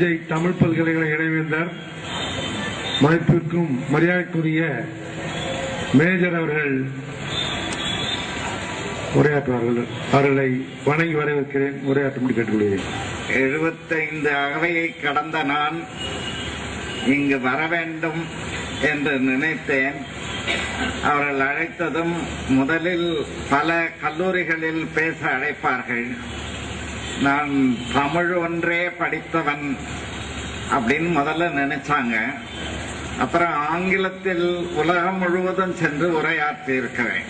தஞ்சை தமிழ் பல்கலைக்கழக இணைவேந்தர் மதிப்பிற்கும் மரியாதைக்குரிய மேஜர் அவர்கள் உரையாற்றுவார்கள். அவர்களை வணங்கி வரவேற்கிறேன். உரையாற்றும்படி கேட்டுக்கொள்கிறேன். 75 அகவையை கடந்த நான் இங்கு வர வேண்டும் என்று நினைத்தேன். அவர்கள் அழைத்ததும் முதலில் பல கல்லூரிகளில் பேச அழைப்பார்கள். நான் தமிழ் ஒன்றே படித்தவன் அப்படின்னு முதல்ல நினைச்சாங்க. அப்புறம் ஆங்கிலத்தில் உலகம் முழுவதும் சென்று உரையாற்றி இருக்கிறேன்.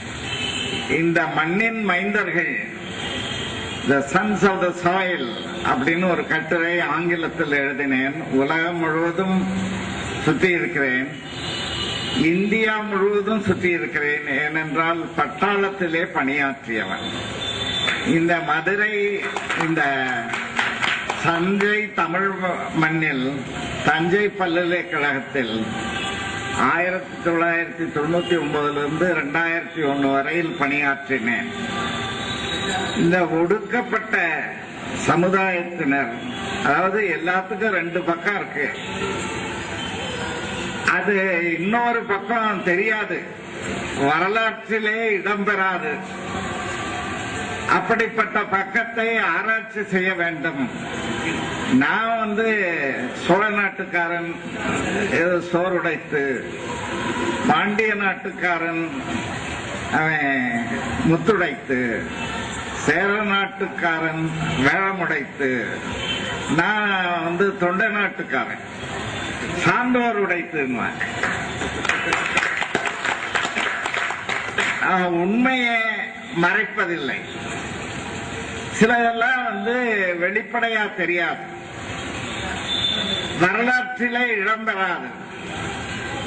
இந்த மண்ணின் மைந்தர்கள், த சன்ஸ் ஆஃப் த சாயில் அப்படின்னு ஒரு கட்டுரை ஆங்கிலத்தில் எழுதினேன். உலகம் முழுவதும் சுற்றி இருக்கிறேன். இந்தியா முழுவதும் சுற்றி இருக்கிறேன். ஏனென்றால் பட்டாளத்திலே பணியாற்றியவன். இந்த மதுரை, இந்த தஞ்சை தமிழ் மண்ணில் தஞ்சை பல்கலைக்கழகத்தில் 1999 2001 வரையில் பணியாற்றினேன். இந்த ஒடுக்கப்பட்ட சமுதாயத்தினர், அதாவது எல்லாத்துக்கும் 2 பக்கம் இருக்கு. அது இன்னொரு பக்கம் தெரியாது, வரலாற்றிலே இடம்பெறாது. அப்படிப்பட்ட பக்கத்தை ஆராய்ச்சி செய்ய வேண்டும். நான் சோழ நாட்டுக்காரன் ஏதோ சோறுடைத்து, பாண்டிய நாட்டுக்காரன் அவன் முத்துடைத்து, சேர நாட்டுக்காரன் வேளமுடைத்து, நான் தொண்டை நாட்டுக்காரன் சான்றோர் உடைத்து. உண்மையை மறைப்பதில்லை. சிலதெல்லாம் வெளிப்படையா தெரியாது, வரலாற்றிலே இடம்பெறாது.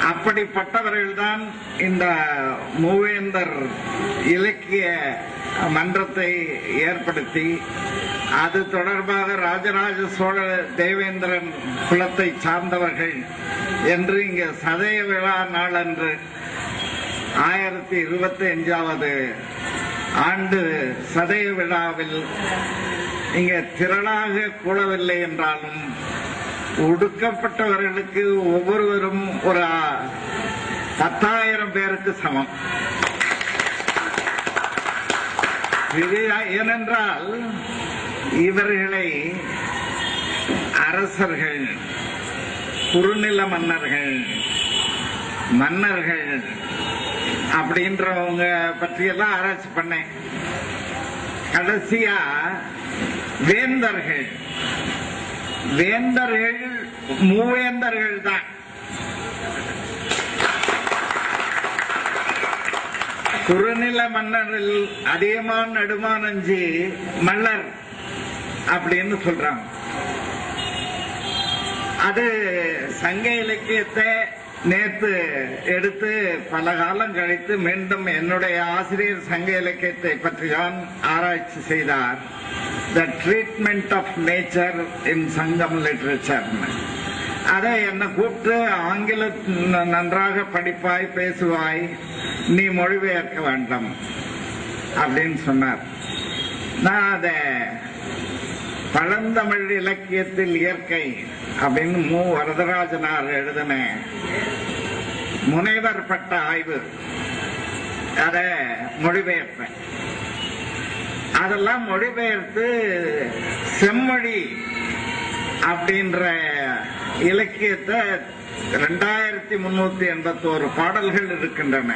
அப்படிப்பட்டவர்கள்தான் இந்த மூவேந்தர் இலக்கிய மன்றத்தை ஏற்படுத்தி, அது தொடர்பாக ராஜராஜ சோழ தேவேந்திரன் குலத்தை சார்ந்தவர்கள் என்று இங்கே சதய விழா நாளன்று 1025வது ஆண்டு சதய விழாவில் இங்கே திரளாக கூடவில்லை என்றாலும் ஒடுக்கப்பட்டவர்களுக்கு ஒவ்வொருவரும் ஒரு 10,000 பேருக்கு சமம். ஏனென்றால் இவர்களை அரசர்கள், குறுநில மன்னர்கள் அப்படின்றவங்க பற்றியெல்லாம் ஆராய்ச்சி பண்ணேன். கடைசியா வேந்தர்கள் மூவேந்தர்கள் தான். குறுநில மன்னரில் அதிகமான நடுமானஞ்சி மல்லர் அப்படின்னு சொல்றாங்க. அது சங்க இலக்கியத்தை நேற்று எடுத்து பல காலம் கழித்து மீண்டும் என்னுடைய ஆசிரியர் சங்க இலக்கியத்தை பற்றிதான் ஆராய்ச்சி செய்தார். The treatment of nature in Sangam literature. அதை என்னை கூப்பிட்டு, ஆங்கில நன்றாக படிப்பாய், பேசுவாய், நீ மொழிபெயர்க்க வேண்டும் அப்படின்னு சொன்னார். நான் அதை பழந்தமிழ் இலக்கியத்தில் இயற்கை அப்படின்னு வரதராஜனார் எழுதின முனைவர் பட்ட ஆய்வு, அதை மொழிபெயர்ப்பேன். அதெல்லாம் மொழிபெயர்த்து செம்மொழி அப்படின்ற இலக்கியத்தை 2381 பாடல்கள் இருக்கின்றன.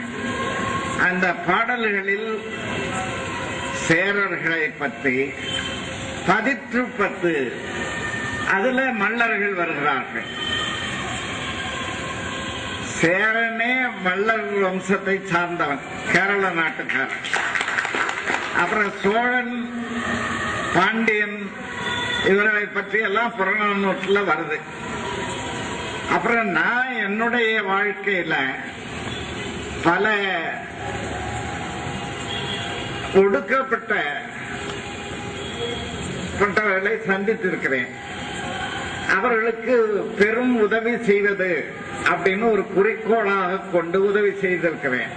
அந்த பாடல்களில் சேரர்களை பற்றி 10 அதுல மல்லர்கள் வருகிறார்கள். சேரனே மல்லர் வம்சத்தை சார்ந்தவன், கேரள நாட்டுக்காரன். அப்புறம் சோழன், பாண்டியன் இவர்களை பற்றி எல்லாம் புறநானூற்றில் வருது. அப்புறம் நான் என்னுடைய வாழ்க்கையில பல ஒடுக்கப்பட்டவர்களை சந்தித்திருக்கிறேன். அவர்களுக்கு பெரும் உதவி செய்வது அப்படின்னு ஒரு குறிக்கோளாக கொண்டு உதவி செய்திருக்கிறேன்.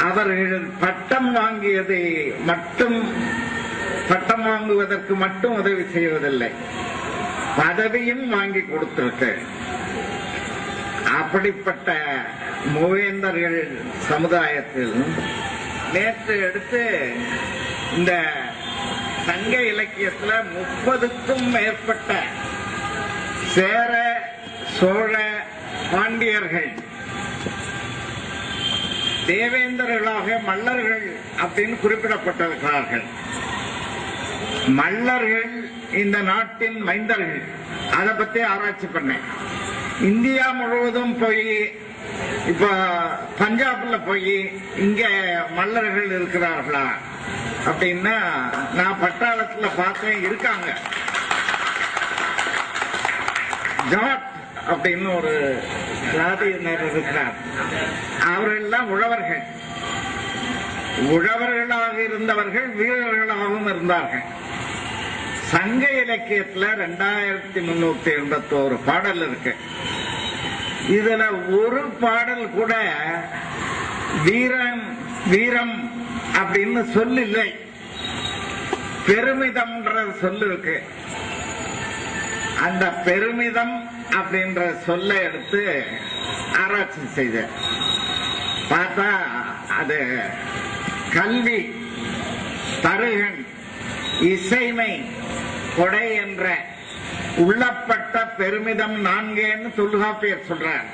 அவர்கள் பட்டம் வாங்கியதை மட்டும், பட்டம் வாங்குவதற்கு மட்டும் உதவி செய்வதில்லை. பதவியும் வாங்கி கொடுத்திருக்கு. அப்படிப்பட்ட மூவேந்தர்கள் சமுதாயத்தில் நேற்று எடுத்து இந்த சங்க இலக்கியத்துல 30க்கும் மேற்பட்ட சேர, சோழ, பாண்டியர்கள் தேவேந்தர்களாக மல்லர்கள் அப்படின்னு குறிப்பிடப்பட்டிருக்கிறார்கள். மல்லர்கள் இந்த நாட்டின் மைந்தர்கள். அதை பத்தி ஆராய்ச்சி பண்ணேன். இந்தியா முழுவதும் போய் இப்ப பஞ்சாப்ல போய் இங்க மல்லர்கள் இருக்கிறார்களா அப்படின்னா நான் பட்டாளத்துல பார்த்தேன், இருக்காங்க. ஜாட் அப்படின்னு ஒரு ஜாதியினர் இருக்கிறார். அவர்கள்லாம் உழவர்கள். உழவர்களாக இருந்தவர்கள் வீரர்களாகவும் இருந்தார்கள். சங்க இலக்கியத்துல 2381 பாடல் இருக்கு. இதுல ஒரு பாடல் கூட வீரம் அப்படின்னு சொல்லு இல்லை. பெருமிதம்ன்ற சொல்லு இருக்கு. அந்த பெருமிதம் அப்படின்ற சொல்லை எடுத்து ஆராய்ச்சி செய்த பார்த்தா அது கல்வி, தருகன், இசைமை, கொடை என்ற உள்ளப்பட்ட பெருமிதம் 4 தொல்காப்பியர் சொல்றார்.